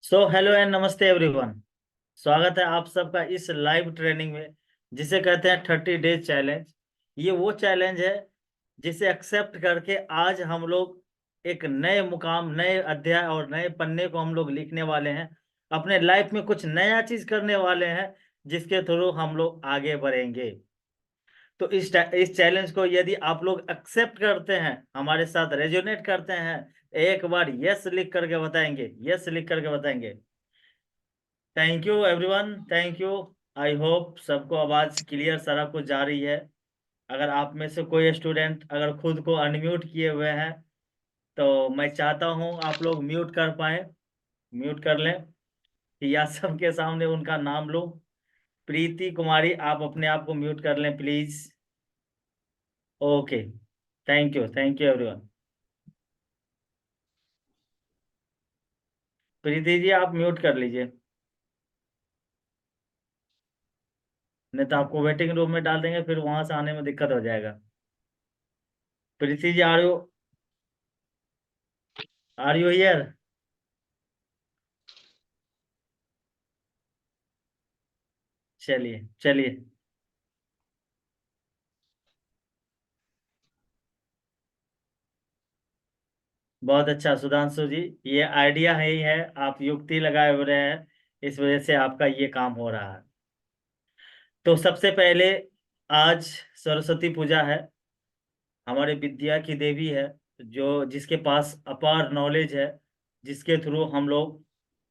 So hello and नमस्ते everyone. स्वागत है आप सबका इस लाइव ट्रेनिंग में, जिसे कहते हैं 30 डेज चैलेंज। ये वो चैलेंज है जिसे एक्सेप्ट करके आज हम लोग एक नए मुकाम, नए अध्याय और नए पन्ने को हम लोग लिखने वाले हैं। अपने लाइफ में कुछ नया चीज करने वाले हैं, जिसके थ्रू हम लोग आगे बढ़ेंगे। तो इस चैलेंज को यदि आप लोग एक्सेप्ट करते हैं, हमारे साथ रेजोनेट करते हैं, एक बार यस लिख करके बताएंगे, यस लिख करके बताएंगे। Thank you everyone, thank you. I hope सबको आवाज क्लियर सारा कुछ जा रही है। अगर आप में से कोई स्टूडेंट अगर खुद को अनम्यूट किए हुए हैं, तो मैं चाहता हूं आप लोग म्यूट कर पाए, म्यूट कर लें या सबके सामने उनका नाम लो। प्रीति कुमारी, आप अपने आप को म्यूट कर लें please. Okay, thank you everyone. Preeti ji आप म्यूट कर लीजिए, नहीं तो आपको वेटिंग रूम में डाल देंगे, फिर वहां से आने में दिक्कत हो जाएगा। Preeti ji are you here? चलिए चलिए, बहुत अच्छा सुधांशु जी। ये आइडिया है ही है, आप युक्ति लगाए हुए हैं, इस वजह से आपका ये काम हो रहा है। तो सबसे पहले, आज सरस्वती पूजा है, हमारे विद्या की देवी है, जो जिसके पास अपार नॉलेज है, जिसके थ्रू हम लोग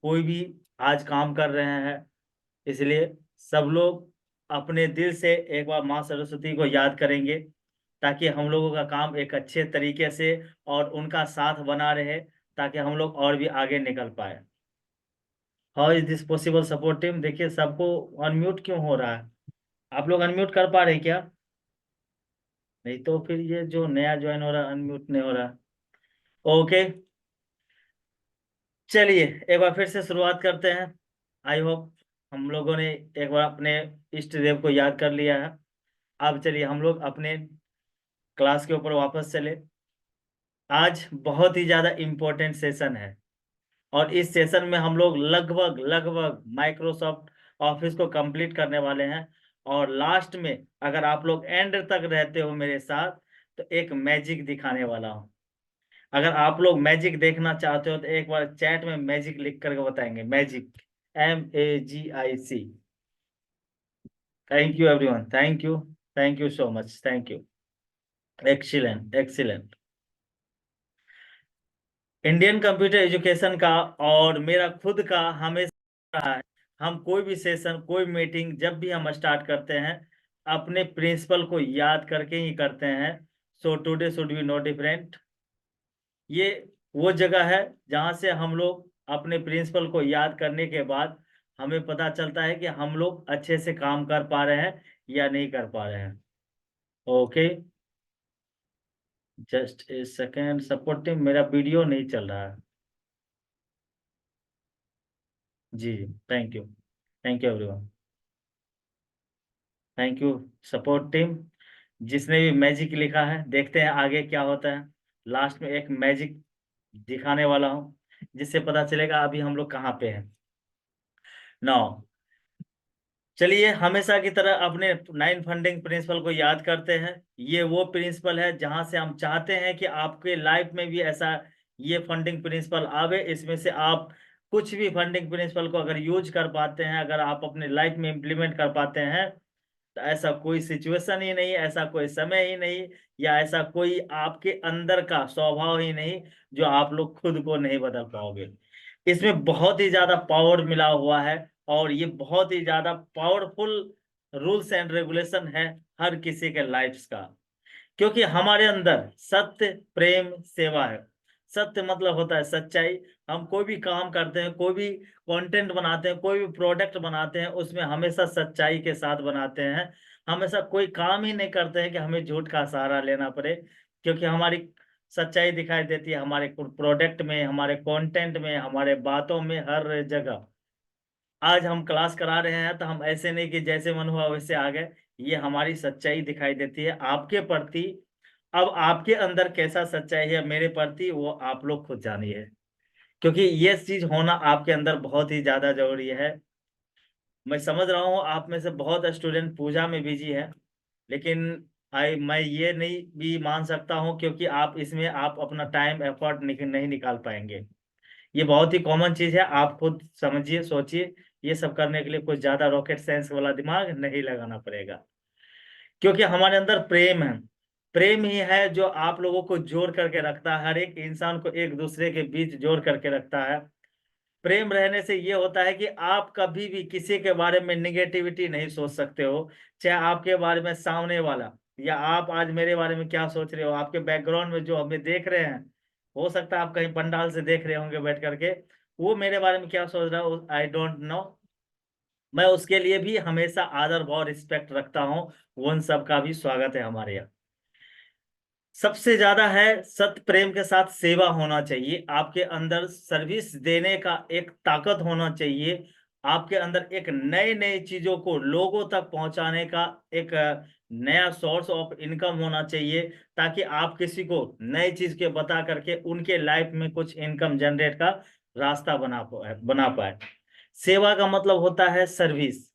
कोई भी आज काम कर रहे हैं। इसलिए सब लोग अपने दिल से एक बार माँ सरस्वती को याद करेंगे, ताकि हम लोगों का काम एक अच्छे तरीके से और उनका साथ बना रहे, ताकि हम लोग और भी आगे निकल पाए। How is this possible support team? देखिए सबको अनम्यूट क्यों हो रहा है? आप लोग अनम्यूट कर पा रहे हैं क्या? नहीं तो फिर ये जो नया ज्वाइन हो रहा है अनम्यूट नहीं हो रहा। ओके, चलिए एक बार फिर से शुरुआत करते हैं। आई होप हम लोगों ने एक बार अपने इष्ट देव को याद कर लिया है। अब चलिए हम लोग अपने क्लास के ऊपर वापस चले। आज बहुत ही ज्यादा इम्पोर्टेंट सेशन है, और इस सेशन में हम लोग लगभग लगभग माइक्रोसॉफ्ट ऑफिस को कंप्लीट करने वाले हैं। और लास्ट में अगर आप लोग एंड तक रहते हो मेरे साथ, तो एक मैजिक दिखाने वाला हूँ। अगर आप लोग मैजिक देखना चाहते हो तो एक बार चैट में मैजिक लिख करके बताएंगे, magic, MAGIC। Thank you everyone, thank you so much, thank you. Excellent excellent. Indian computer education का और मेरा खुद का हमेशा रहा है, हम कोई भी सेशन, कोई मीटिंग जब भी हम स्टार्ट करते हैं, अपने प्रिंसिपल को याद करके ही करते हैं। So today should be no different. ये वो जगह है जहाँ से हम लोग अपने प्रिंसिपल को याद करने के बाद हमें पता चलता है कि हम लोग अच्छे से काम कर पा रहे हैं या नहीं कर पा रहे हैं। Okay, just a second, supportive मेरा वीडियो नहीं चल रहा है। जी जी, thank you everyone, thank you support team. जिसने भी मैजिक लिखा है, देखते हैं आगे क्या होता है। लास्ट में एक मैजिक दिखाने वाला हूँ, जिससे पता चलेगा अभी हम लोग कहाँ पे हैं। नौ, चलिए हमेशा की तरह अपने 9 फंडिंग प्रिंसिपल को याद करते हैं। ये वो प्रिंसिपल है जहां से हम चाहते हैं कि आपके लाइफ में भी ऐसा ये फंडिंग प्रिंसिपल आवे। इसमें से आप कुछ भी फंडिंग प्रिंसिपल को अगर यूज कर पाते हैं, अगर आप अपने लाइफ में इम्प्लीमेंट कर पाते हैं, तो ऐसा कोई सिचुएशन ही नहीं, ऐसा कोई समय ही नहीं, या ऐसा कोई आपके अंदर का स्वभाव ही नहीं जो आप लोग खुद को नहीं बदल पाओगे। इसमें बहुत ही ज्यादा पावर मिला हुआ है, और ये बहुत ही ज्यादा पावरफुल रूल्स एंड रेगुलेशन है हर किसी के लाइफ का। क्योंकि हमारे अंदर सत्य, प्रेम, सेवा है। सत्य मतलब होता है सच्चाई। हम कोई भी काम करते हैं, कोई भी कंटेंट बनाते हैं, कोई भी प्रोडक्ट बनाते हैं, उसमें हमेशा सच्चाई के साथ बनाते हैं। हमेशा कोई काम ही नहीं करते हैं कि हमें झूठ का सहारा लेना पड़े, क्योंकि हमारी सच्चाई दिखाई देती है हमारे प्रोडक्ट में, हमारे कंटेंट में, हमारे बातों में, हर जगह। आज हम क्लास करा रहे हैं तो हम ऐसे नहीं कि जैसे मन हुआ वैसे आ गए। ये हमारी सच्चाई दिखाई देती है आपके प्रति। अब आपके अंदर कैसा सच्चाई है मेरे प्रति, वो आप लोग खुद जानिए। क्योंकि ये चीज होना आपके अंदर बहुत ही ज्यादा जरूरी है। मैं समझ रहा हूँ आप में से बहुत स्टूडेंट पूजा में बिजी है, लेकिन मैं ये नहीं भी मान सकता हूँ, क्योंकि आप इसमें आप अपना टाइम एफर्ट नहीं निकाल पाएंगे। ये बहुत ही कॉमन चीज है, आप खुद समझिए सोचिए। ये सब करने के लिए कुछ ज्यादा रॉकेट साइंस वाला दिमाग नहीं लगाना पड़ेगा, क्योंकि हमारे अंदर प्रेम है। प्रेम ही है जो आप लोगों को जोड़ करके रखता है, हर एक इंसान को एक दूसरे के बीच जोड़ करके रखता है। प्रेम रहने से ये होता है कि आप कभी भी किसी के बारे में निगेटिविटी नहीं सोच सकते हो। चाहे आपके बारे में सामने वाला, या आप आज मेरे बारे में क्या सोच रहे हो, आपके बैकग्राउंड में जो हमें देख रहे हैं, हो सकता है आप कहीं पंडाल से देख रहे होंगे बैठ करके, वो मेरे बारे में क्या सोच रहा है आई डोंट नो। मैं उसके लिए भी हमेशा आदर भाव रिस्पेक्ट रखता हूँ। वो उन सब का भी स्वागत है हमारे यहाँ। सबसे ज्यादा है सत्य प्रेम के साथ सेवा होना चाहिए, आपके अंदर सर्विस देने का एक ताकत होना चाहिए। आपके अंदर एक नए नए चीजों को लोगों तक पहुंचाने का एक नया सोर्स ऑफ इनकम होना चाहिए, ताकि आप किसी को नई चीज के बता करके उनके लाइफ में कुछ इनकम जनरेट का रास्ता बना पाए। सेवा का मतलब होता है सर्विस।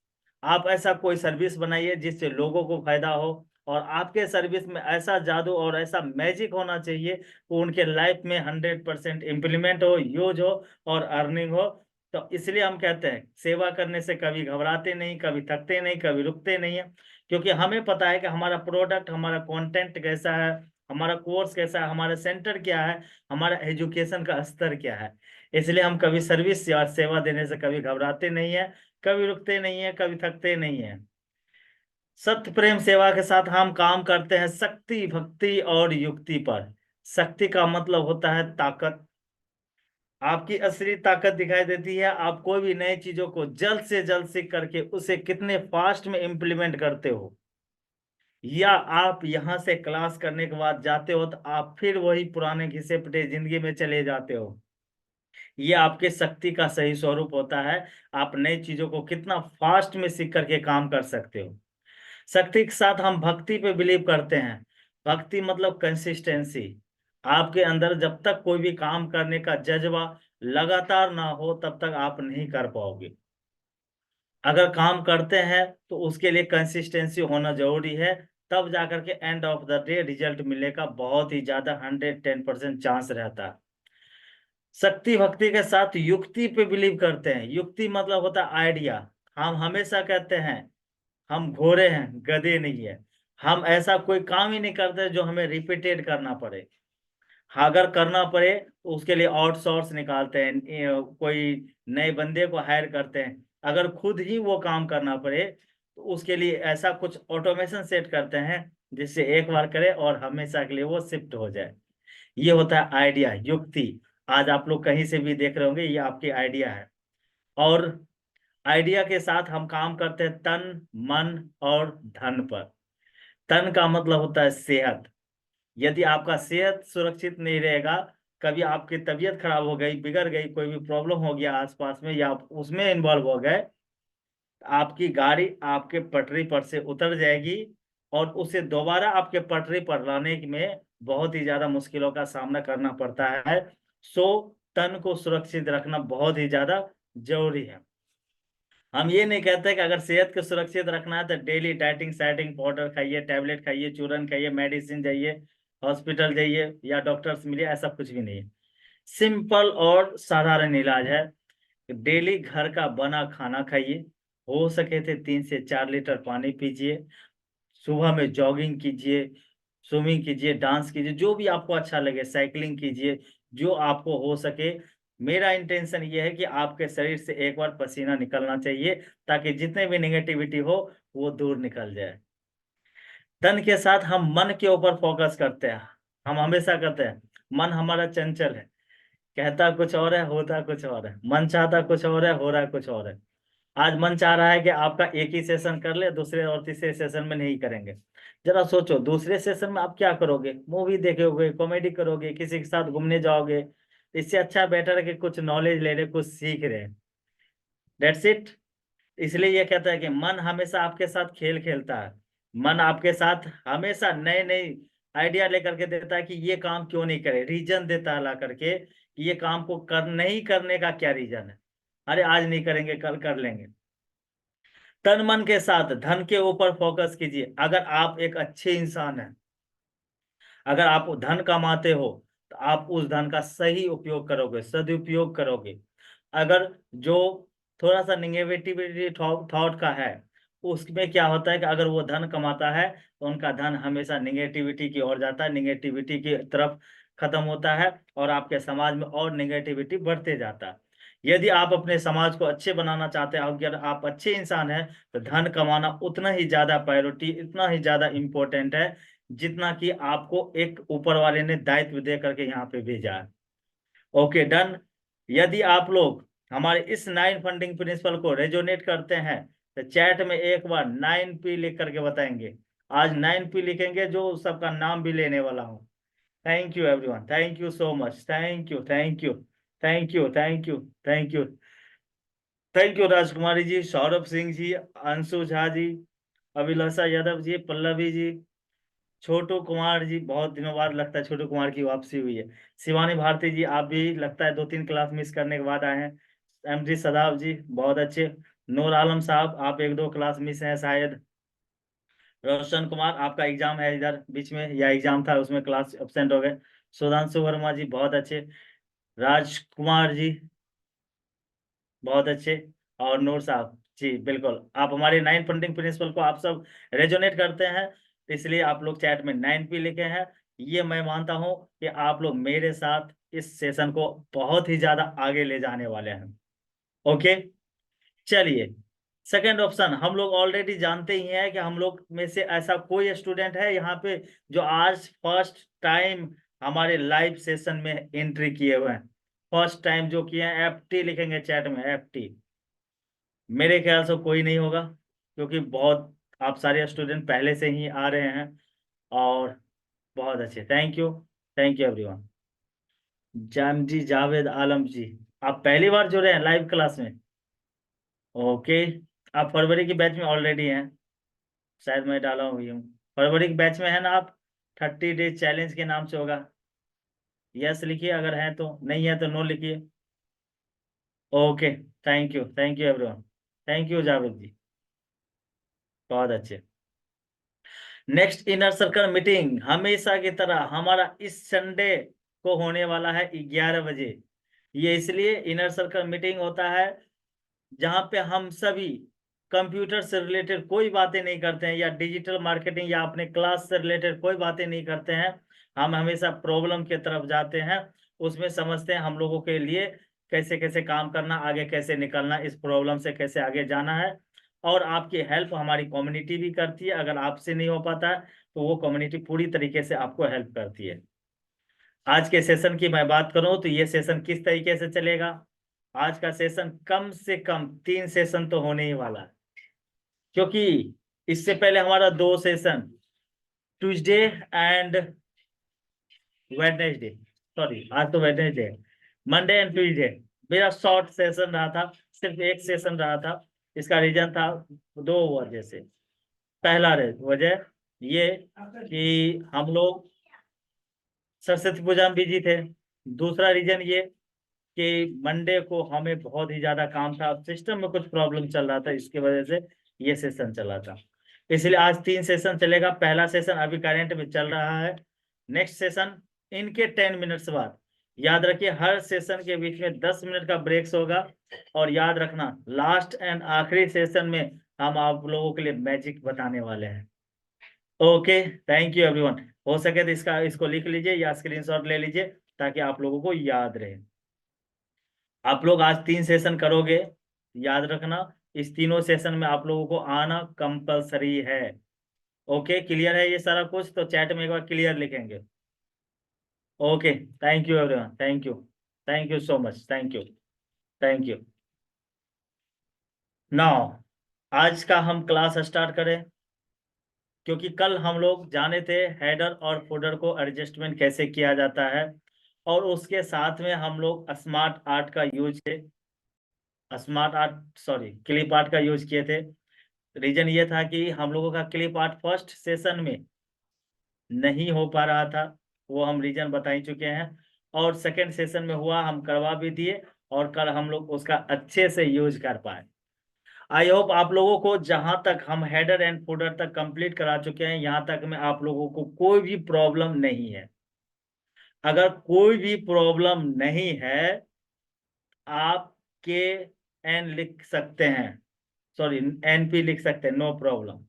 आप ऐसा कोई सर्विस बनाइए जिससे लोगों को फायदा हो, और आपके सर्विस में ऐसा जादू और ऐसा मैजिक होना चाहिए कि उनके लाइफ में 100% इम्प्लीमेंट हो, यूज हो और अर्निंग हो। तो इसलिए हम कहते हैं सेवा करने से कभी घबराते नहीं, कभी थकते नहीं, कभी रुकते नहीं है, क्योंकि हमें पता है कि हमारा प्रोडक्ट, हमारा कंटेंट कैसा है, हमारा कोर्स कैसा है, हमारा सेंटर क्या है, हमारा एजुकेशन का स्तर क्या है। इसलिए हम कभी सर्विस या सेवा देने से कभी घबराते नहीं है, कभी रुकते नहीं है, कभी थकते नहीं है। सत्य प्रेम सेवा के साथ हम काम करते हैं शक्ति भक्ति और युक्ति पर। शक्ति का मतलब होता है ताकत। आपकी असली ताकत दिखाई देती है आप कोई भी नई चीजों को जल्द से जल्द सीख करके उसे कितने फास्ट में इम्प्लीमेंट करते हो, या आप यहाँ से क्लास करने के बाद जाते हो तो आप फिर वही पुराने घिसे पिटे जिंदगी में चले जाते हो। ये आपके शक्ति का सही स्वरूप होता है। आप नई चीजों को कितना फास्ट में सीख करके काम कर सकते हो। शक्ति के साथ हम भक्ति पे बिलीव करते हैं। भक्ति मतलब कंसिस्टेंसी। आपके अंदर जब तक कोई भी काम करने का जज्बा लगातार ना हो तब तक आप नहीं कर पाओगे। अगर काम करते हैं तो उसके लिए कंसिस्टेंसी होना जरूरी है, तब जाकर के end of the day result मिलने का बहुत ही ज्यादा 110% चांस रहता है। शक्ति भक्ति के साथ युक्ति पे बिलीव करते हैं। युक्ति मतलब होता है आइडिया। हम हमेशा कहते हैं हम घोड़े हैं, गधे नहीं है। हम ऐसा कोई काम ही नहीं करते जो हमें रिपीटेड करना पड़े। अगर करना पड़े तो उसके लिए आउटसोर्स निकालते हैं, कोई नए बंदे को हायर करते हैं। अगर खुद ही वो काम करना पड़े तो उसके लिए ऐसा कुछ ऑटोमेशन सेट करते हैं जिससे एक बार करे और हमेशा के लिए वो शिफ्ट हो जाए। ये होता है आइडिया, युक्ति। आज आप लोग कहीं से भी देख रहे होंगे, ये आपकी आइडिया है। और आइडिया के साथ हम काम करते हैं तन मन और धन पर। तन का मतलब होता है सेहत। यदि आपका सेहत सुरक्षित नहीं रहेगा, कभी आपकी तबीयत खराब हो गई, बिगड़ गई, कोई भी प्रॉब्लम हो गया आसपास में या आप उसमें इन्वॉल्व हो गए, आपकी गाड़ी आपके पटरी पर से उतर जाएगी, और उसे दोबारा आपके पटरी पर लाने में बहुत ही ज्यादा मुश्किलों का सामना करना पड़ता है। सो तन को सुरक्षित रखना बहुत ही ज्यादा जरूरी है। हम ये नहीं कहते कि अगर सेहत को सुरक्षित रखना है तो डेली डाइटिंग साइटिंग पाउडर खाइए, टैबलेट खाइए, चूरन खाइए, मेडिसिन जाइए, हॉस्पिटल जाइए या डॉक्टर से मिलिए, ऐसा कुछ भी नहीं है। सिंपल और साधारण इलाज है। डेली घर का बना खाना खाइए, हो सके थे 3 से 4 लीटर पानी पीजिए, सुबह में जॉगिंग कीजिए, स्विमिंग कीजिए, डांस कीजिए, जो भी आपको अच्छा लगे, साइकिलिंग कीजिए, जो आपको हो सके। मेरा इंटेंशन ये है कि आपके शरीर से एक बार पसीना निकलना चाहिए, ताकि जितने भी नेगेटिविटी हो वो दूर निकल जाए। तन के साथ हम मन के ऊपर फोकस करते हैं। हम हमेशा कहते हैं मन हमारा चंचल है, कहता कुछ और है, होता कुछ और है। मन चाहता कुछ और है, हो रहा है कुछ और है। आज मन चाह रहा है कि आपका एक ही सेशन कर ले, दूसरे और तीसरे सेशन में नहीं करेंगे। जरा सोचो, दूसरे सेशन में आप क्या करोगे? मूवी देखोगे, कॉमेडी करोगे, किसी के साथ घूमने जाओगे। इससे अच्छा बेटर है कि कुछ नॉलेज ले रहे, कुछ सीख रहे। That's it. इसलिए ये कहता है कि मन हमेशा आपके साथ खेल खेलता है। मन आपके साथ हमेशा नए नए आइडिया लेकर के देता है कि ये काम क्यों नहीं करे, रीजन देता है ला करके कि ये काम को कर नहीं करने का क्या रीजन है। अरे आज नहीं करेंगे, कल कर लेंगे। तन मन के साथ धन के ऊपर फोकस कीजिए। अगर आप एक अच्छे इंसान हैं, अगर आप धन कमाते हो, तो आप उस धन का सही उपयोग करोगे, सदुपयोग करोगे। अगर जो थोड़ा सा निगेटिविटी थॉट का है, उसमें क्या होता है कि अगर वो धन कमाता है तो उनका धन हमेशा निगेटिविटी की ओर जाता है, निगेटिविटी की तरफ खत्म होता है, और आपके समाज में और निगेटिविटी बढ़ते जाता है। यदि आप अपने समाज को अच्छे बनाना चाहते हैं, अगर आप अच्छे इंसान हैं, तो धन कमाना उतना ही ज्यादा प्रायोरिटी, इतना ही ज्यादा इम्पोर्टेंट है, जितना कि आपको एक ऊपर वाले ने दायित्व दे करके यहाँ पे भेजा है। Okay, done. यदि आप लोग हमारे इस 9 फंडिंग प्रिंसिपल को रेजोनेट करते हैं, तो चैट में एक बार 9P लिख करके बताएंगे। आज 9P लिखेंगे, जो सबका नाम भी लेने वाला हूँ। Thank you everyone, thank you so much, thank you, thank you, thank you, thank you, thank you, thank you राजकुमारी जी, सौरभ सिंह जी, अंशु झा जी, अभिलाषा यादव जी, पल्लवी जी, छोटू कुमार जी, बहुत दिनों बाद लगता है छोटू कुमार की वापसी हुई है। शिवानी भारती जी, आप भी लगता है 2-3 क्लास मिस करने के बाद आए हैं। एमडी सदाब जी, बहुत अच्छे। नूर आलम साहब, आप 1-2 क्लास मिस हैं शायद। रोशन कुमार, आपका एग्जाम है इधर बीच में, या एग्जाम था उसमें क्लास एब्सेंट हो गए। सुधांशु वर्मा जी, बहुत अच्छे। राजकुमार जी, बहुत अच्छे। और नूर साहब जी, बिल्कुल आप हमारे 9 फंडिंग प्रिंसिपल को आप सब रेजोनेट करते हैं, इसलिए आप लोग चैट में 9P लिखे हैं। ये मैं मानता हूं कि आप लोग मेरे साथ इस सेशन को बहुत ही ज्यादा आगे ले जाने वाले हैं। ओके, चलिए। सेकंड ऑप्शन, हम लोग ऑलरेडी जानते ही हैं कि हम लोग में से ऐसा कोई स्टूडेंट है यहाँ पे जो आज फर्स्ट टाइम हमारे लाइव सेशन में एंट्री किए हुए हैं। फर्स्ट टाइम जो किए हैं, FT लिखेंगे चैट में, FT। मेरे ख्याल से कोई नहीं होगा, क्योंकि बहुत आप सारे स्टूडेंट पहले से ही आ रहे हैं। और बहुत अच्छे, thank you, thank you everyone. जाम जी, जावेद आलम जी, आप पहली बार जुड़े हैं लाइव क्लास में। ओके, आप फरवरी की बैच में ऑलरेडी हैं, शायद मैं डाला हुई हूँ। फरवरी के बैच में है ना आप? 30 डेज चैलेंज के नाम से होगा। यस लिखिए अगर है तो, नहीं है तो नो लिखिए। Okay, thank you everyone, thank you Javed ji, बहुत अच्छे। नेक्स्ट इनर सर्कल मीटिंग हमेशा की तरह हमारा इस संडे को होने वाला है 11 बजे। ये इसलिए इनर सर्कल मीटिंग होता है जहां पे हम सभी कंप्यूटर से रिलेटेड कोई बातें नहीं करते हैं, या डिजिटल मार्केटिंग या अपने क्लास से रिलेटेड कोई बातें नहीं करते हैं। हम हमेशा प्रॉब्लम की तरफ जाते हैं, उसमें समझते हैं हम लोगों के लिए कैसे कैसे काम करना, आगे कैसे निकलना, इस प्रॉब्लम से कैसे आगे जाना है। और आपकी हेल्प हमारी कम्युनिटी भी करती है। अगर आपसे नहीं हो पाता है तो वो कम्युनिटी पूरी तरीके से आपको हेल्प करती है। आज के सेशन की मैं बात करूं तो ये सेशन किस तरीके से चलेगा। आज का सेशन कम से कम 3 सेशन तो होने ही वाला है, क्योंकि इससे पहले हमारा 2 session, Tuesday and Wednesday, sorry आज तो वेडनेसडे है, मंडे एंड ट्यूसडे मेरा शॉर्ट सेशन रहा था, सिर्फ एक सेशन रहा था। इसका रीजन था 2 वजह से। पहला वजह ये कि हम लोग सरस्वती पूजा में बिजी थे। दूसरा रीजन ये कि मंडे को हमें बहुत ही ज्यादा काम था, सिस्टम में कुछ प्रॉब्लम चल रहा था, इसकी वजह से ये सेशन चला था। इसलिए आज 3 सेशन चलेगा। पहला सेशन अभी करंट में चल रहा है, नेक्स्ट सेशन इनके 10 मिनट्स बाद। याद रखिए हर सेशन के बीच में 10 मिनट का ब्रेक्स होगा। और याद रखना लास्ट एंड आखिरी सेशन में हम आप लोगों के लिए मैजिक बताने वाले हैं। Okay, thank you everyone. हो सके तो इसको लिख लीजिए या स्क्रीनशॉट ले लीजिए, ताकि आप लोगों को याद रहे। आप लोग आज 3 सेशन करोगे, याद रखना इस तीनों सेशन में आप लोगों को आना कंपलसरी है। ओके, क्लियर है ये सारा कुछ? तो चैट में एक बार क्लियर लिखेंगे। Okay, thank you everyone, thank you, thank you so much, thank you, thank you. Now आज का हम क्लास स्टार्ट करें, क्योंकि कल हम लोग जाने थे हेडर और फुटर को एडजस्टमेंट कैसे किया जाता है, और उसके साथ में हम लोग स्मार्ट आर्ट का यूज है, smart art sorry clip art का यूज किए थे। रीजन ये था कि हम लोगों का क्लिप आर्ट फर्स्ट सेशन में नहीं हो पा रहा था, वो हम रीजन बता ही चुके हैं। और सेकंड सेशन में हुआ, हम करवा भी दिए, और कल हम लोग उसका अच्छे से यूज कर पाए। आई होप आप लोगों को, जहां तक हम हेडर एंड फुटर तक कंप्लीट करा चुके हैं, यहां तक में आप लोगों को कोई भी प्रॉब्लम नहीं है। अगर कोई भी प्रॉब्लम नहीं है, आप के एन लिख सकते हैं, सॉरी एनपी लिख सकते हैं, नो प्रॉब्लम।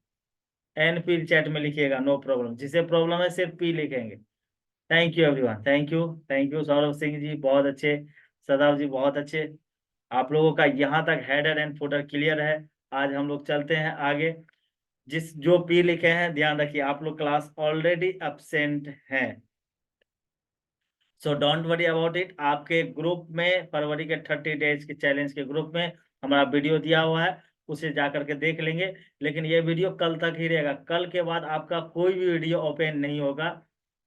एनपी चैट में लिखिएगा, नो प्रॉब्लम। जिसे प्रॉब्लम है सिर्फ पी लिखेंगे। Thank you everyone, thank you. Thank you Saurabh Singh ji, बहुत अच्छे। सदाब जी, बहुत अच्छे। आप लोगों का यहाँ तक हेडर एंड फुटर क्लियर है। आज हम लोग चलते हैं आगे। जिस जो पी लिखे हैं, ध्यान रखिए, आप लोग क्लास ऑलरेडी एब्सेंट हैं, so don't worry about it. आपके ग्रुप में, फरवरी के 30 डेज के चैलेंज के ग्रुप में हमारा वीडियो दिया हुआ है, उसे जा करके देख लेंगे। लेकिन ये वीडियो कल तक ही रहेगा, कल के बाद आपका कोई भी वीडियो ओपन नहीं होगा।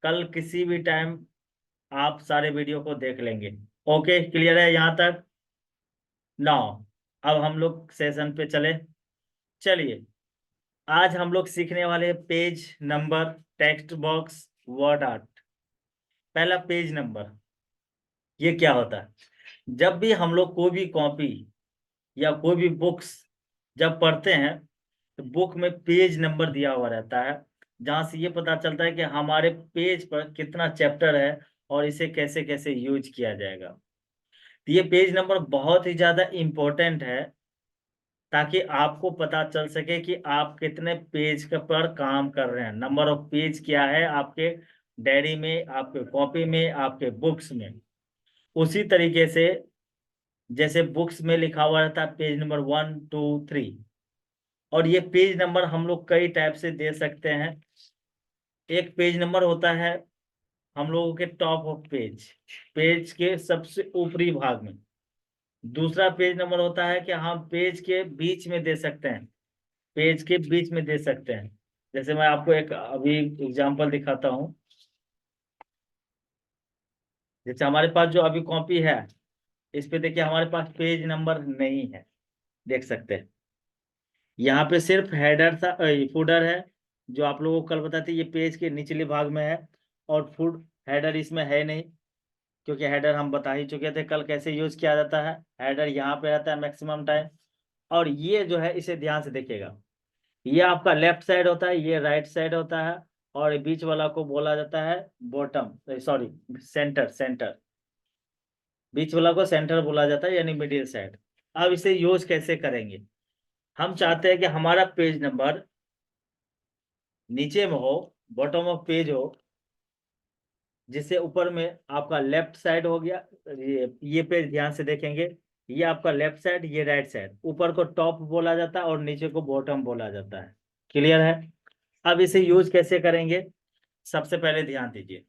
कल किसी भी टाइम आप सारे वीडियो को देख लेंगे। ओके, क्लियर है यहाँ तक? नाउ अब हम लोग सेशन पे चले। चलिए, आज हम लोग सीखने वाले page number, text box, word art. पहला, पेज नंबर। ये क्या होता है? जब भी हम लोग कोई भी कॉपी या कोई भी बुक्स जब पढ़ते हैं, तो बुक में पेज नंबर दिया हुआ रहता है, जहां से ये पता चलता है कि हमारे पेज पर कितना चैप्टर है और इसे कैसे कैसे यूज किया जाएगा। तो ये पेज नंबर बहुत ही ज्यादा इम्पोर्टेंट है, ताकि आपको पता चल सके कि आप कितने पेज के पर काम कर रहे हैं। नंबर ऑफ पेज क्या है आपके डायरी में, आपके कॉपी में, आपके बुक्स में। उसी तरीके से जैसे बुक्स में लिखा हुआ रहता है पेज नंबर 1 2 3, और ये पेज नंबर हम लोग कई टाइप से दे सकते हैं। एक पेज नंबर होता है हम लोगों के टॉप ऑफ पेज, पेज के सबसे ऊपरी भाग में। दूसरा पेज नंबर होता है कि हम पेज के बीच में दे सकते हैं, पेज के बीच में दे सकते हैं। जैसे मैं आपको एक अभी एग्जांपल दिखाता हूँ। जैसे हमारे पास जो अभी कॉपी है, इस पे देखिए हमारे पास पेज नंबर नहीं है, देख सकते हैं। यहाँ पे सिर्फ हेडर था, फुटर है, जो आप लोगों को कल बताते ये पेज के निचले भाग में है। और फुट हेडर इसमें है नहीं, क्योंकि हेडर हम बता ही चुके थे कल कैसे यूज किया जाता है। हेडर यहाँ पे रहता है मैक्सिमम टाइम। और ये जो है, इसे ध्यान से देखिएगा, ये आपका लेफ्ट साइड होता है, ये राइट साइड होता है, और ये बीच वाला को बोला जाता है बॉटम, सॉरी सेंटर, सेंटर। बीच वाला को सेंटर बोला जाता है, यानी मिडिल साइड। अब इसे यूज कैसे करेंगे? हम चाहते हैं कि हमारा पेज नंबर नीचे में हो, बॉटम ऑफ पेज हो, जिससे ऊपर में आपका लेफ्ट साइड हो गया। ये पेज ध्यान से देखेंगे, ये आपका लेफ्ट साइड, ये राइट साइड। ऊपर को टॉप बोला जाता है और नीचे को बॉटम बोला जाता है। क्लियर है? अब इसे यूज कैसे करेंगे? सबसे पहले ध्यान दीजिए,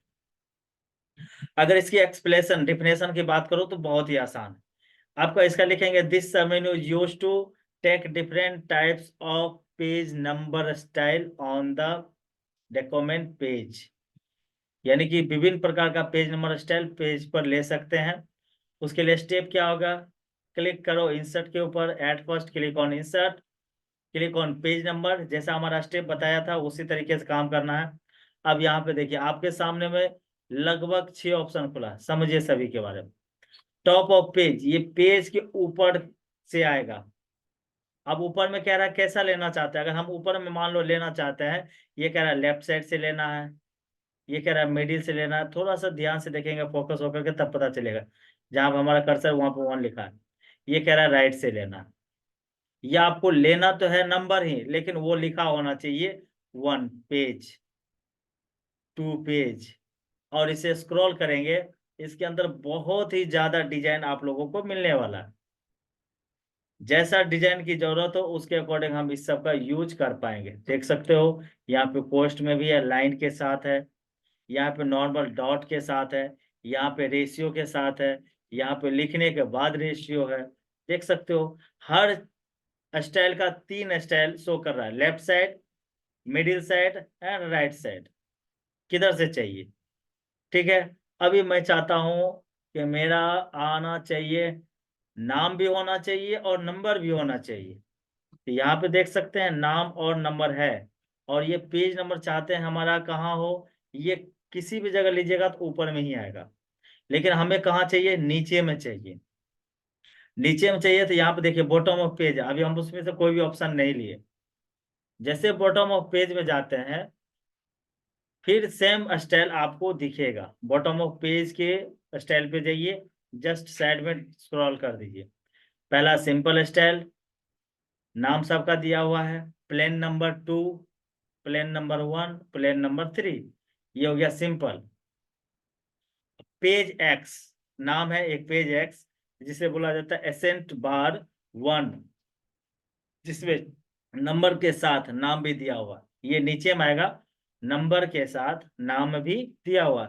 अगर इसकी एक्सप्लेनेशन डिफिनेशन की बात करो तो बहुत ही आसान है। आपका इसका लिखेंगे, this menu use to take different types of page number style on the document page. यानी कि विभिन्न प्रकार का पेज नंबर स्टाइल पेज पर ले सकते हैं। उसके लिए स्टेप क्या होगा? क्लिक करो इंसर्ट के ऊपर, at first click on insert, click on page number. जैसा हमारा स्टेप बताया था उसी तरीके से काम करना है। अब यहाँ पे देखिए, आपके सामने में लगभग 6 ऑप्शन खुला है, समझिए सभी के बारे में। टॉप ऑफ पेज, ये पेज के ऊपर से आएगा। अब ऊपर में कह रहा है कैसा लेना चाहते हैं। अगर हम ऊपर में मान लो लेना चाहते हैं, ये कह रहा है लेफ्ट साइड से लेना है, ये कह रहा है मिडिल से लेना है। थोड़ा सा ध्यान से देखेंगे, फोकस होकर के, तब पता चलेगा। जहां पर हमारा कर्सर वहां पर 1 लिखा है, ये कह रहा है राइट से लेना है। या आपको लेना तो है नंबर ही, लेकिन वो लिखा होना चाहिए 1 पेज, 2 पेज। और इसे स्क्रॉल करेंगे, इसके अंदर बहुत ही ज्यादा डिजाइन आप लोगों को मिलने वाला है। जैसा डिजाइन की जरूरत हो उसके अकॉर्डिंग हम इस सब का यूज कर पाएंगे। देख सकते हो, यहाँ पे पोस्ट में भी है, लाइन के साथ है, यहाँ पे नॉर्मल डॉट के साथ है, यहाँ पे रेशियो के साथ है, यहाँ पे लिखने के बाद रेशियो है। देख सकते हो, हर स्टाइल का 3 स्टाइल शो कर रहा है, left side, middle side and right side, किधर से चाहिए। ठीक है, अभी मैं चाहता हूं कि मेरा आना चाहिए, नाम भी होना चाहिए और नंबर भी होना चाहिए। तो यहाँ पे देख सकते हैं नाम और नंबर है। और ये पेज नंबर चाहते हैं हमारा कहाँ हो? ये किसी भी जगह लीजिएगा तो ऊपर में ही आएगा, लेकिन हमें कहाँ चाहिए, नीचे में चाहिए। नीचे में चाहिए तो यहाँ पे देखिए बॉटम ऑफ पेज, अभी हम उसमें से कोई भी ऑप्शन नहीं लिए। जैसे बॉटम ऑफ पेज में जाते हैं, फिर सेम स्टाइल आपको दिखेगा। बॉटम ऑफ पेज के स्टाइल पे जाइए, जस्ट साइड में स्क्रॉल कर दीजिए। पहला सिंपल स्टाइल, नाम सबका दिया हुआ है, plane number 2, plane number 1, plane number 3, ये हो गया सिंपल। पेज एक्स, नाम है एक पेज एक्स, जिसे बोला जाता है एसेंट बार 1, जिसमें नंबर के साथ नाम भी दिया हुआ, ये नीचे में आएगा, नंबर के साथ नाम भी दिया हुआ।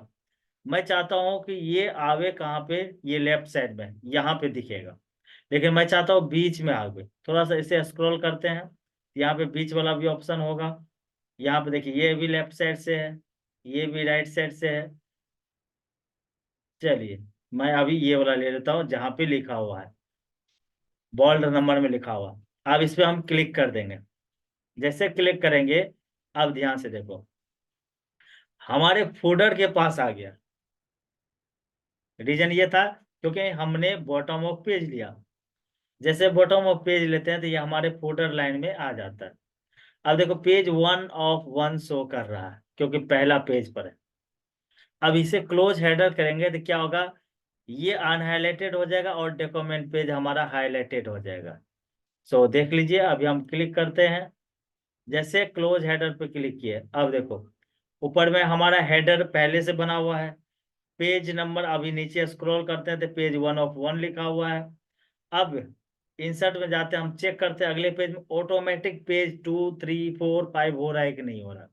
मैं चाहता हूं कि ये आवे कहाँ पे, ये लेफ्ट साइड में यहाँ पे दिखेगा, लेकिन मैं चाहता हूँ बीच में आवे। थोड़ा सा इसे स्क्रॉल करते हैं, यहाँ पे बीच वाला भी ऑप्शन होगा। यहाँ पे देखिए ये भी लेफ्ट साइड से है, ये भी राइट साइड से है। चलिए मैं अभी ये वाला ले लेता हूँ जहाँ पे लिखा हुआ है, बोल्ड नंबर में लिखा हुआ। अब इस पे हम क्लिक कर देंगे। जैसे क्लिक करेंगे, अब ध्यान से देखो, हमारे फोल्डर के पास आ गया। रीजन ये था क्योंकि हमने बॉटम ऑफ पेज लिया। जैसे बॉटम ऑफ पेज लेते हैं तो ये हमारे फोल्डर लाइन में आ जाता है। अब देखो पेज 1 of 1 शो कर रहा है क्योंकि पहला पेज पर है। अब इसे क्लोज हेडर करेंगे तो क्या होगा, ये अनहाइलाइटेड हो जाएगा और डॉक्यूमेंट पेज हमारा हाईलाइटेड हो जाएगा। सो देख लीजिए, अभी हम क्लिक करते हैं। जैसे क्लोज हेडर पे क्लिक किए, अब देखो ऊपर में हमारा हेडर पहले से बना हुआ है। पेज नंबर अभी नीचे स्क्रॉल करते हैं तो पेज 1 of 1 लिखा हुआ है। अब इंसर्ट में जाते हैं, हम चेक करते हैं अगले पेज में ऑटोमेटिक पेज 2, 3, 4, 5 हो रहा है कि नहीं हो रहा।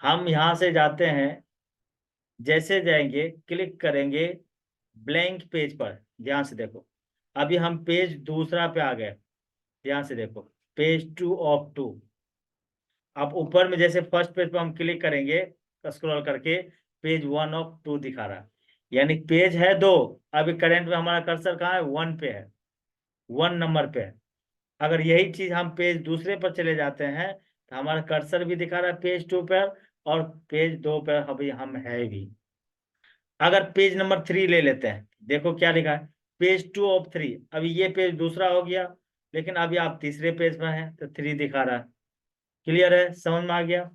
हम यहाँ से जाते हैं, जैसे जाएंगे क्लिक करेंगे ब्लैंक पेज पर, ध्यान से देखो अभी हम पेज दूसरा पे आ गए। ध्यान से देखो, पेज 2 of 2। अब ऊपर में जैसे फर्स्ट पेज पर हम क्लिक करेंगे स्क्रॉल करके, पेज 1 of 2 दिखा रहा है, यानी पेज है दो। अभी करंट में हमारा कर्सर कहाँ है, 1 पे है, 1 नंबर पे है। अगर यही चीज हम पेज दूसरे पर चले जाते हैं तो हमारा कर्सर भी दिखा रहा है पेज 2 पर, और पेज 2 पर अभी हम है भी। अगर पेज नंबर 3 ले लेते हैं, देखो क्या लिखा है, पेज 2 of 3। अभी ये पेज दूसरा हो गया, लेकिन अभी आप तीसरे पेज पर हैं तो 3 दिखा रहा है। क्लियर है, समझ में आ गया।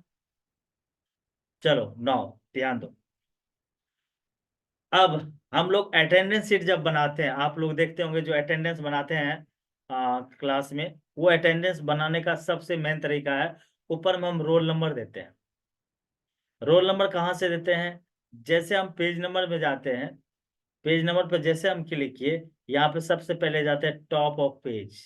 चलो नाउ ध्यान दो। अब हम लोग अटेंडेंस शीट जब बनाते हैं, आप लोग देखते होंगे जो अटेंडेंस बनाते हैं क्लास में, वो अटेंडेंस बनाने का सबसे मेन तरीका है, ऊपर में हम रोल नंबर देते हैं। रोल नंबर कहाँ से देते हैं, जैसे हम पेज नंबर में जाते हैं, पेज नंबर पर जैसे हम क्लिक किए, यहाँ पे सबसे पहले जाते हैं टॉप ऑफ पेज।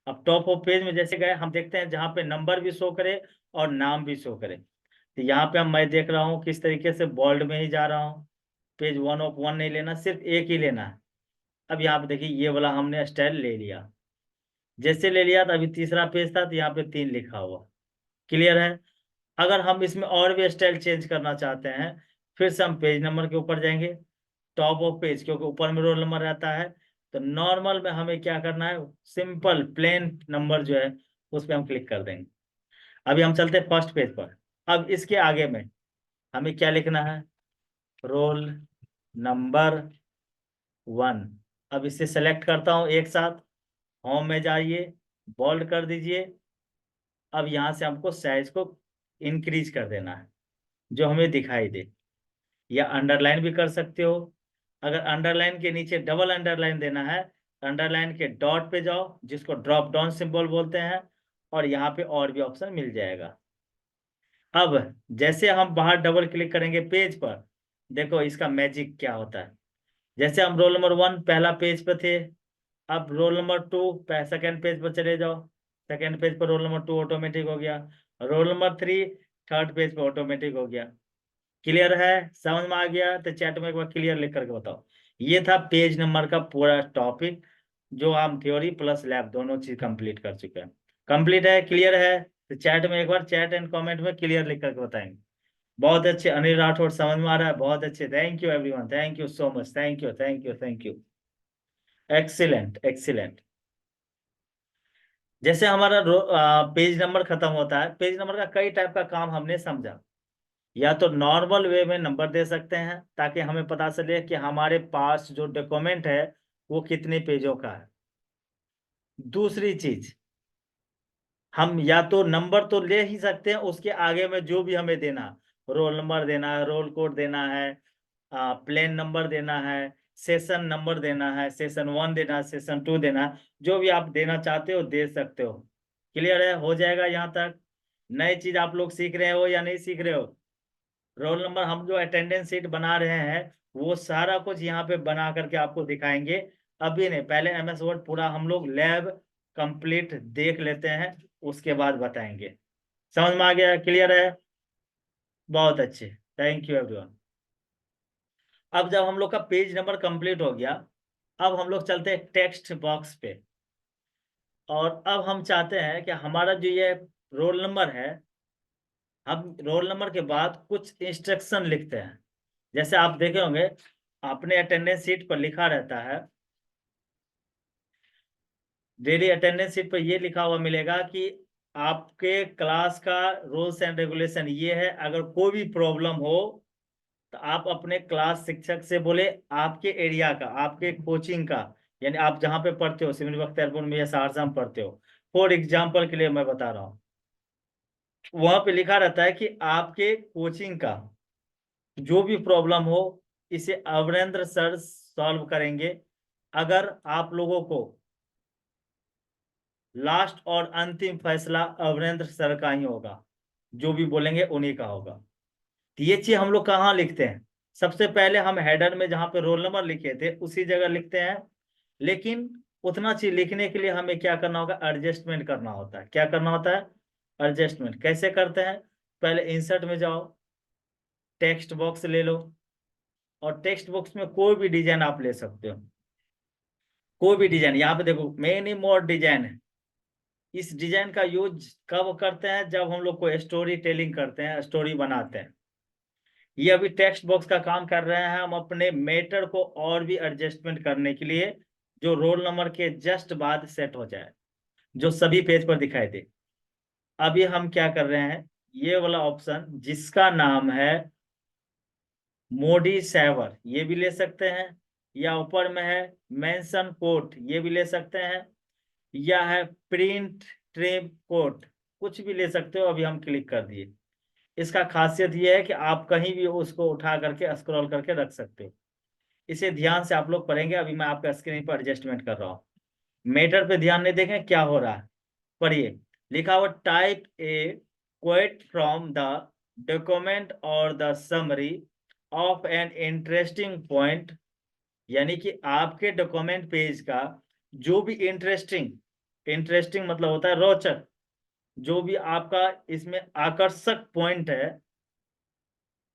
अब टॉप ऑफ पेज में जैसे गए, हम देखते हैं जहाँ पे नंबर भी शो करे और नाम भी शो करे। तो यहाँ पे मैं देख रहा हूँ किस तरीके से बोल्ड में ही जा रहा हूँ। पेज 1 of 1 नहीं लेना, सिर्फ एक ही लेना है। अब यहाँ पे देखिए ये वाला हमने स्टाइल ले लिया। जैसे ले लिया तो अभी तीसरा पेज था तो यहाँ पे 3 लिखा हुआ। क्लियर है। अगर हम इसमें और भी स्टाइल चेंज करना चाहते हैं, फिर से हम पेज नंबर के ऊपर जाएंगे, टॉप ऑफ पेज, क्योंकि ऊपर में रोल नंबर रहता है। तो नॉर्मल में हमें क्या करना है, सिंपल प्लेन नंबर जो है उस पर हम क्लिक कर देंगे। अभी हम चलते हैं फर्स्ट पेज पर। अब इसके आगे में हमें क्या लिखना है, रोल नंबर 1। अब इसे सेलेक्ट करता हूँ एक साथ, होम में जाइए, बोल्ड कर दीजिए। अब यहाँ से हमको साइज को इंक्रीज कर देना है जो हमें दिखाई दे, या अंडरलाइन भी कर सकते हो। अगर अंडरलाइन के नीचे डबल अंडरलाइन देना है, अंडरलाइन के डॉट पे जाओ, जिसको ड्रॉप डाउन सिंबल बोलते हैं, और यहाँ पे और भी ऑप्शन मिल जाएगा। अब जैसे हम बाहर डबल क्लिक करेंगे पेज पर, देखो इसका मैजिक क्या होता है। जैसे हम रोल नंबर 1 पहला पेज पे थे, अब रोल नंबर 2 सेकेंड पेज पर चले जाओ, सेकेंड पेज पर रोल नंबर 2 ऑटोमेटिक हो गया, रोल नंबर 3 थर्ड पेज पर ऑटोमेटिक हो गया। क्लियर है, समझ में आ गया तो चैट में एक बार क्लियर लिख करके बताओ। ये था पेज नंबर का पूरा टॉपिक, जो हम थ्योरी प्लस लैब दोनों चीज कंप्लीट कर चुके हैं। कंप्लीट है, क्लियर है तो चैट में एक बार चैट एंड कमेंट में क्लियर लिख करके बताएंगे। बहुत अच्छे अनिल राठौर, समझ में आ रहा है, बहुत अच्छे, thank you everyone, thank you so much, thank you thank you thank you. Excellent excellent. जैसे हमारा पेज नंबर खत्म होता है, पेज नंबर का कई टाइप का काम हमने समझा। या तो नॉर्मल वे में नंबर दे सकते हैं ताकि हमें पता चले कि हमारे पास जो डॉक्यूमेंट है वो कितने पेजों का है। दूसरी चीज, हम या तो नंबर तो ले ही सकते हैं, उसके आगे में जो भी हमें देना, रोल नंबर देना है, रोल कोड देना है, प्लेन नंबर देना है, सेशन नंबर देना है, सेशन 1 देना है, सेशन 2 देना है, जो भी आप देना चाहते हो दे सकते हो। क्लियर है? हो जाएगा यहाँ तक? नई चीज आप लोग सीख रहे हो या नहीं सीख रहे हो? रोल नंबर हम जो अटेंडेंस शीट बना रहे हैं वो सारा कुछ यहाँ पे बना करके आपको दिखाएंगे। अभी नहीं, पहले MS वर्ड पूरा हम लोग लैब कंप्लीट देख लेते हैं, उसके बाद बताएंगे। समझ में आ गया? क्लियर है? बहुत अच्छे, थैंक यू एवरीवन। अब जब हम लोग का पेज नंबर कंप्लीट हो गया, अब हम लोग चलते हैं टेक्स्ट बॉक्स पे। और अब हम चाहते हैं कि हमारा जो ये रोल नंबर है, हम रोल नंबर के बाद कुछ इंस्ट्रक्शन लिखते हैं। जैसे आप देखे होंगे अपने अटेंडेंस शीट पर लिखा रहता है, डेली अटेंडेंस शीट पर ये लिखा हुआ मिलेगा कि आपके क्लास का रूल्स एंड रेगुलेशन ये है, अगर कोई भी प्रॉब्लम हो तो आप अपने क्लास शिक्षक से बोले। आपके एरिया का, आपके कोचिंग का, यानी आप जहाँ पे पढ़ते हो, सिविल बख्तियारपुर में या सहरसा में पढ़ते हो, फॉर एग्जाम्पल के लिए मैं बता रहा हूँ, वहां पे लिखा रहता है कि आपके कोचिंग का जो भी प्रॉब्लम हो इसे अवरेंद्र सर सॉल्व करेंगे। अगर आप लोगों को लास्ट और अंतिम फैसला अवरेंद्र सर का ही होगा, जो भी बोलेंगे उन्हीं का होगा। तो ये चीज हम लोग कहाँ लिखते हैं? सबसे पहले हम हेडर में जहाँ पे रोल नंबर लिखे थे उसी जगह लिखते हैं। लेकिन उतना चीज लिखने के लिए हमें क्या करना होगा? एडजस्टमेंट करना होता है। क्या करना होता है? एडजस्टमेंट। कैसे करते हैं? पहले इंसर्ट में जाओ, टेक्स्ट बॉक्स ले लो, और टेक्स्ट बॉक्स में कोई भी डिजाइन आप ले सकते हो। कोई भी डिजाइन, यहाँ पे देखो मेनी मोर डिजाइन है। इस डिजाइन का यूज कब करते हैं? जब हम लोग को स्टोरी टेलिंग करते हैं, स्टोरी बनाते हैं। ये अभी टेक्स्ट बॉक्स का काम कर रहे हैं हम अपने मैटर को और भी एडजस्टमेंट करने के लिए, जो रोल नंबर के जस्ट बाद सेट हो जाए, जो सभी पेज पर दिखाई दे। अभी हम क्या कर रहे हैं? ये वाला ऑप्शन जिसका नाम है मोडी सेवर, ये भी ले सकते हैं, या ऊपर में है मेंशन कोट, ये भी ले सकते हैं, या है प्रिंट ट्रिम कोट, कुछ भी ले सकते हो। अभी हम क्लिक कर दिए। इसका खासियत ये है कि आप कहीं भी उसको उठा करके स्क्रॉल करके रख सकते हो। इसे ध्यान से आप लोग पढ़ेंगे। अभी मैं आपका स्क्रीन पर एडजस्टमेंट कर रहा हूँ। मेटर पे ध्यान नहीं देखें क्या हो रहा है, पढ़िए। लिखा हुआ type a quote from the document or the summary of an interesting point, यानी कि आपके डॉक्यूमेंट पेज का जो भी इंटरेस्टिंग, इंटरेस्टिंग मतलब होता है रोचक, जो भी आपका इसमें आकर्षक पॉइंट है,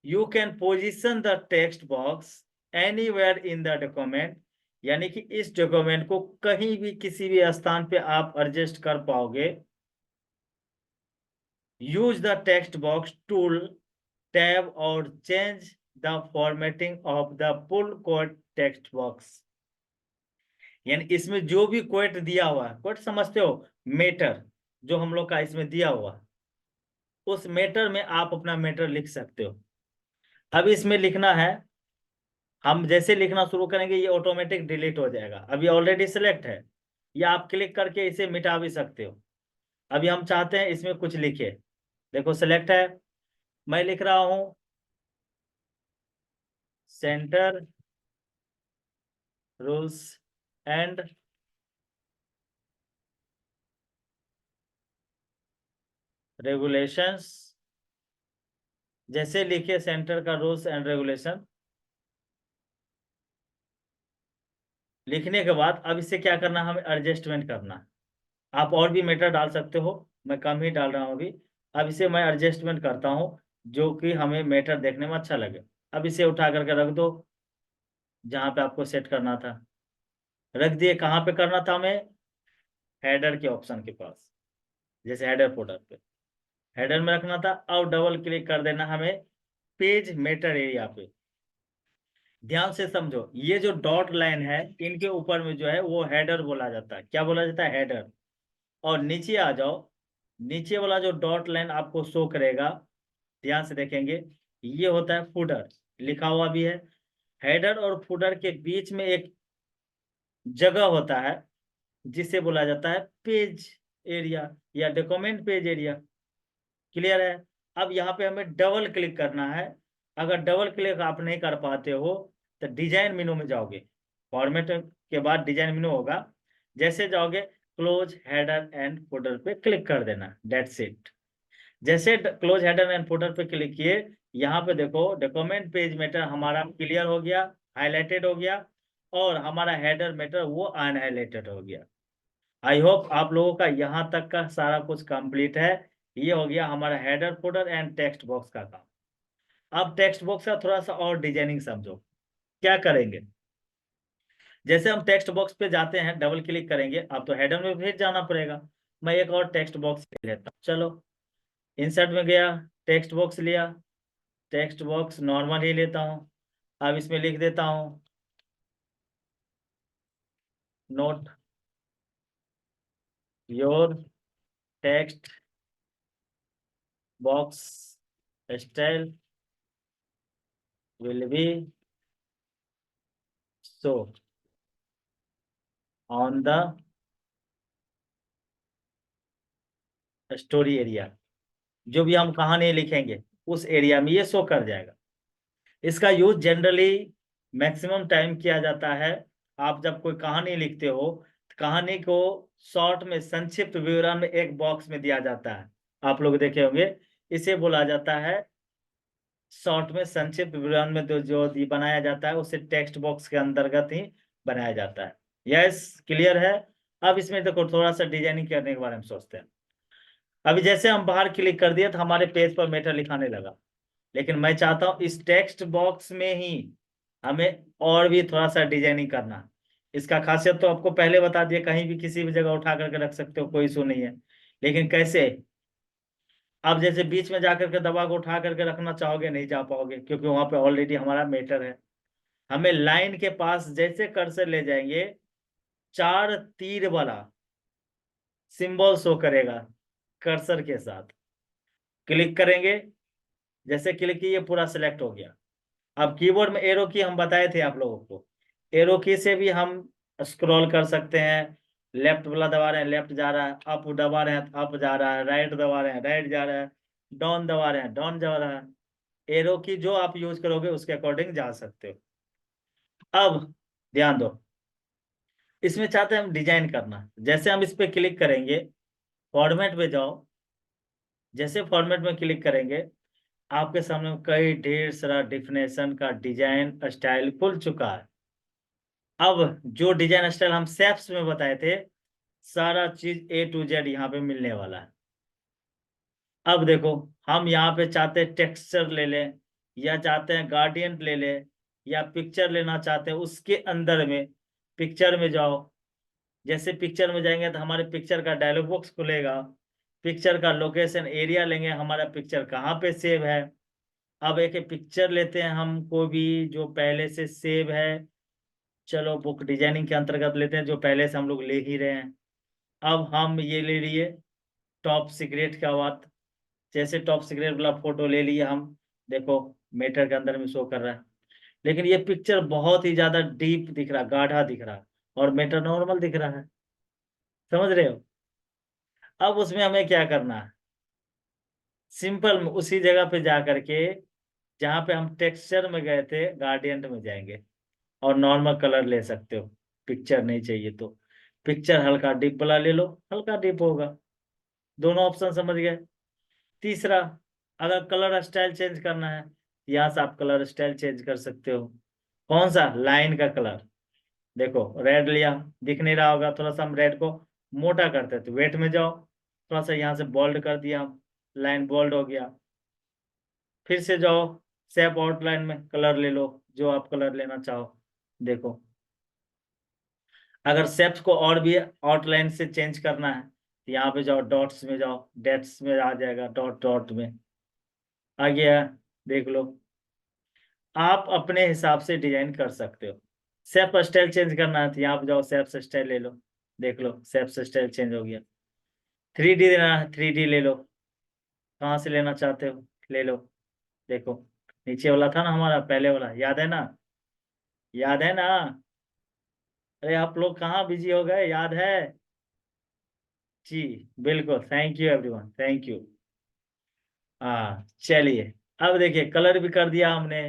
you can position the text box anywhere in the document, यानी कि इस डॉक्यूमेंट को कहीं भी किसी भी स्थान पे आप एडजस्ट कर पाओगे। Use the text box tool tab और change the formatting of the full quote text box, यानी इसमें जो भी कोट दिया हुआ है, कोट समझते हो, मेटर जो हम लोग का इसमें दिया हुआ है, उस मेटर में आप अपना मेटर लिख सकते हो। अब इसमें लिखना है, हम जैसे लिखना शुरू करेंगे ये ऑटोमेटिक डिलीट हो जाएगा। अभी ऑलरेडी सिलेक्ट है, या आप क्लिक करके इसे मिटा भी सकते हो। अभी हम चाहते हैं इसमें कुछ लिखे, देखो सिलेक्ट है, मैं लिख रहा हूं सेंटर रूल्स एंड रेगुलेशंस। जैसे लिखे सेंटर का रूल्स एंड रेगुलेशन, लिखने के बाद अब इसे क्या करना है? हमें एडजस्टमेंट करना है। आप और भी मेटर डाल सकते हो, मैं कम ही डाल रहा हूँ अभी। अब इसे मैं एडजस्टमेंट करता हूँ जो कि हमें मेटर देखने में अच्छा लगे। अब इसे उठा करके रख दो जहाँ पे आपको सेट करना था, रख दिए। कहाँ पे करना था हमें? हेडर के ऑप्शन के पास, जैसे हेडर फोल्डर पे हेडर में रखना था। अब डबल क्लिक कर देना हमें पेज मेटर एरिया पे। ध्यान से समझो, ये जो डॉट लाइन है इनके ऊपर में जो है वो हेडर बोला जाता है। क्या बोला जाता है? हेडर। और नीचे आ जाओ, नीचे वाला जो डॉट लाइन आपको शो करेगा, ध्यान से देखेंगे, ये होता है फूडर, लिखा हुआ भी है। हेडर और फूडर के बीच में एक जगह होता है जिसे बोला जाता है पेज एरिया या डॉक्यूमेंट पेज एरिया। क्लियर है? अब यहाँ पे हमें डबल क्लिक करना है। अगर डबल क्लिक आप नहीं कर पाते हो तो डिजाइन मेनू में जाओगे, फॉर्मेट के बाद डिजाइन मेनू होगा, जैसे जाओगे क्लोज हेडर एंड फुटर पे क्लिक कर देना, डेट्स इट। जैसे क्लोज हेडर एंड फुटर पे क्लिक किए, यहाँ पे देखो डॉक्यूमेंट पेज मेटर हमारा क्लियर हो गया, हाईलाइटेड हो गया, और हमारा हेडर मेटर वो अनहाइलाइटेड हो गया। आई होप आप लोगों का यहाँ तक का सारा कुछ कंप्लीट है। ये हो गया हमारा header footer and text box का काम। अब टेक्स्ट बॉक्स का थोड़ा सा और डिजाइनिंग समझो। क्या करेंगे? जैसे हम टेक्स्ट बॉक्स पे जाते हैं, डबल क्लिक करेंगे, अब तो हेडर में फिर जाना पड़ेगा। मैं एक और टेक्स्ट बॉक्स ले लेता हूँ, चलो इंसर्ट में गया, टेक्स्ट बॉक्स लिया, टेक्स्ट बॉक्स नॉर्मल ही लेता हूँ। अब इसमें लिख देता हूँ not your text box style will be show on the story area. जो भी हम कहानी लिखेंगे उस एरिया में ये शो कर जाएगा। इसका यूज जनरली मैक्सिमम टाइम किया जाता है। आप जब कोई कहानी लिखते हो, कहानी को शॉर्ट में संक्षिप्त विवरण में एक बॉक्स में दिया जाता है, आप लोग देखे होंगे। इसे बोला जाता है शॉर्ट में संक्षिप्त विवरण में जो बनाया जाता है उसे टेक्स्ट बॉक्स के अंतर्गत ही बनाया जाता है। यस, क्लियर है? अब इसमें देखो थोड़ा सा डिजाइनिंग करने के बारे में सोचते हैं। अभी जैसे हम बाहर क्लिक कर दिए तो हमारे पेज पर मेटर लिखाने लगा, लेकिन मैं चाहता हूं इस टेक्स्ट बॉक्स में ही हमें और भी थोड़ा सा डिजाइनिंग करना। इसका खासियत तो आपको पहले बता दिया, कहीं भी किसी भी जगह उठा करके रख सकते हो, कोई इशू नहीं है। लेकिन कैसे? अब जैसे बीच में जाकर के दबा को उठा करके रखना चाहोगे, नहीं जा पाओगे, क्योंकि वहां पे ऑलरेडी हमारा मेटर है। हमें लाइन के पास जैसे कर्सर ले जाएंगे, चार तीर वाला सिंबल शो करेगा कर्सर के साथ। क्लिक करेंगे, जैसे क्लिक किए पूरा सिलेक्ट हो गया। अब कीबोर्ड में एरो की हम बताए थे आप लोगों को, एरो की से भी हम स्क्रॉल कर सकते हैं। लेफ्ट वाला दबा रहे हैं, लेफ्ट जा रहा है, अप दबा रहे हैं, अप जा रहा है, राइट दबा रहे हैं, राइट जा रहा है, डाउन दबा रहे हैं, डाउन जा रहा है। एरो की जो आप यूज करोगे उसके अकॉर्डिंग जा सकते हो। अब ध्यान दो, इसमें चाहते हैं हम डिजाइन करना। जैसे हम इस पे क्लिक करेंगे, फॉर्मेट पे जाओ, जैसे फॉर्मेट में क्लिक करेंगे आपके सामने कई ढेर सारा डिफिनेशन का डिजाइन स्टाइल खुल चुका है। अब जो डिजाइन स्टाइल हम सेप्स में बताए थे, सारा चीज A to Z यहाँ पे मिलने वाला है। अब देखो, हम यहाँ पे चाहते हैं टेक्सचर ले लें, या चाहते हैं गार्डियन ले लें, या पिक्चर लेना चाहते हैं, उसके अंदर में पिक्चर में जाओ। जैसे पिक्चर में जाएंगे तो हमारे पिक्चर का डायलॉग बॉक्स खुलेगा। पिक्चर का लोकेशन एरिया लेंगे, हमारा पिक्चर कहाँ पे सेव है। अब एक पिक्चर लेते हैं हम कोई भी जो पहले से सेव है, चलो बुक डिजाइनिंग के अंतर्गत लेते हैं जो पहले से हम लोग ले ही रहे हैं। अब हम ये ले लिए टॉप सीक्रेट का बात, जैसे टॉप सीक्रेट वाला फोटो ले लिए हम, देखो मेटर के अंदर में शो कर रहा है, लेकिन ये पिक्चर बहुत ही ज्यादा डीप दिख रहा, गाढ़ा दिख रहा, और मेटर नॉर्मल दिख रहा है। समझ रहे हो? अब उसमें हमें क्या करना है, सिंपल उसी जगह पे जा करके जहाँ पे हम टेक्सचर में गए थे गार्डियन में जाएंगे, और नॉर्मल कलर ले सकते हो। पिक्चर नहीं चाहिए तो पिक्चर हल्का डिप वाला ले लो, हल्का डिप होगा। दोनों ऑप्शन समझ गए। तीसरा, अगर कलर स्टाइल चेंज करना है, यहाँ से आप कलर स्टाइल चेंज कर सकते हो। कौन सा? लाइन का कलर। देखो रेड लिया, दिख नहीं रहा होगा, थोड़ा सा हम रेड को मोटा करते हैं तो वेट में जाओ, थोड़ा सा यहाँ से बोल्ड कर दिया, लाइन बोल्ड हो गया। फिर से जाओ शेप आउटलाइन में, कलर ले लो जो आप कलर लेना चाहो। देखो, अगर शेप्स को और भी आउटलाइन से चेंज करना है तो यहाँ पे जाओ, डॉट्स में जाओ, डेट्स में आ जाएगा, डॉट डॉट में आ गया। देख लो, आप अपने हिसाब से डिजाइन कर सकते हो। शेप स्टाइल चेंज करना है तो यहाँ पे जाओ, शेप स्टाइल ले लो, देख लो शेप स्टाइल चेंज हो गया। 3D लेना है, 3D ले लो, कहाँ से लेना चाहते हो ले लो, देखो नीचे वाला था ना हमारा पहले वाला, याद है ना? याद है ना? अरे आप लोग कहाँ बिजी हो गए, याद है? जी बिल्कुल, thank you everyone, thank you. हाँ चलिए, अब देखिए कलर भी कर दिया हमने।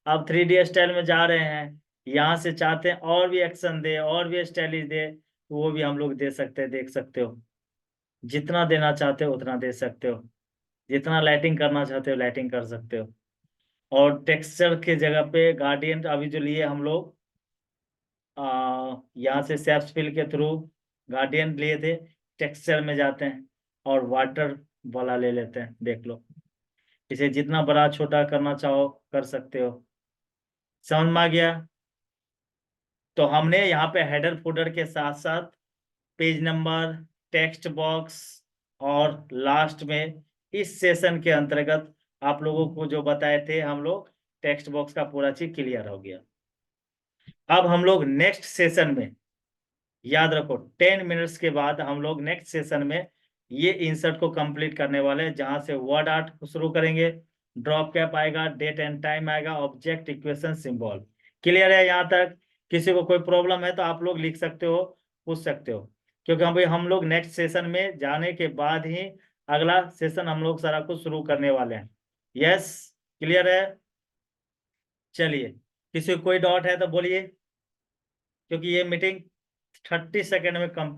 अब 3D स्टाइल में जा रहे हैं। यहाँ से चाहते हैं और भी एक्शन दे, और भी स्टाइलिश दे, तो वो भी हम लोग दे सकते हैं, देख सकते हो। जितना देना चाहते हो उतना दे सकते हो। जितना लाइटिंग करना चाहते हो लाइटिंग कर सकते हो। और टेक्सचर के जगह पे गार्डियन अभी जो लिए हम लोग, यहाँ से सेप्स फिल के थ्रू गार्डियन लिए थे। टेक्सचर में जाते हैं और वाटर वाला ले लेते हैं, देख लो। इसे जितना बड़ा छोटा करना चाहो कर सकते हो। समझ में आ गया? तो हमने यहाँ पे हेडर फुटर के साथ साथ पेज नंबर, टेक्स्ट बॉक्स, और लास्ट में इस सेशन के अंतर्गत आप लोगों को जो बताए थे हम लोग, टेक्स्ट बॉक्स का पूरा चीज क्लियर हो गया। अब हम लोग नेक्स्ट सेशन में, याद रखो 10 मिनट्स के बाद हम लोग नेक्स्ट सेशन में ये इंसर्ट को कंप्लीट करने वाले हैं, जहां से वर्ड आर्ट शुरू करेंगे। ड्रॉप कैप आएगा, डेट एंड टाइम आएगा, ऑब्जेक्ट, इक्वेशन, सिंबल। क्लियर है यहाँ तक? किसी को कोई प्रॉब्लम है तो आप लोग लिख सकते हो, पूछ सकते हो। क्योंकि हम लोग नेक्स्ट सेशन में जाने के बाद ही अगला सेशन हम लोग सारा कुछ शुरू करने वाले हैं। यस, क्लियर है? चलिए, किसी को कोई डाउट है तो बोलिए, क्योंकि ये मीटिंग 30 सेकेंड में कम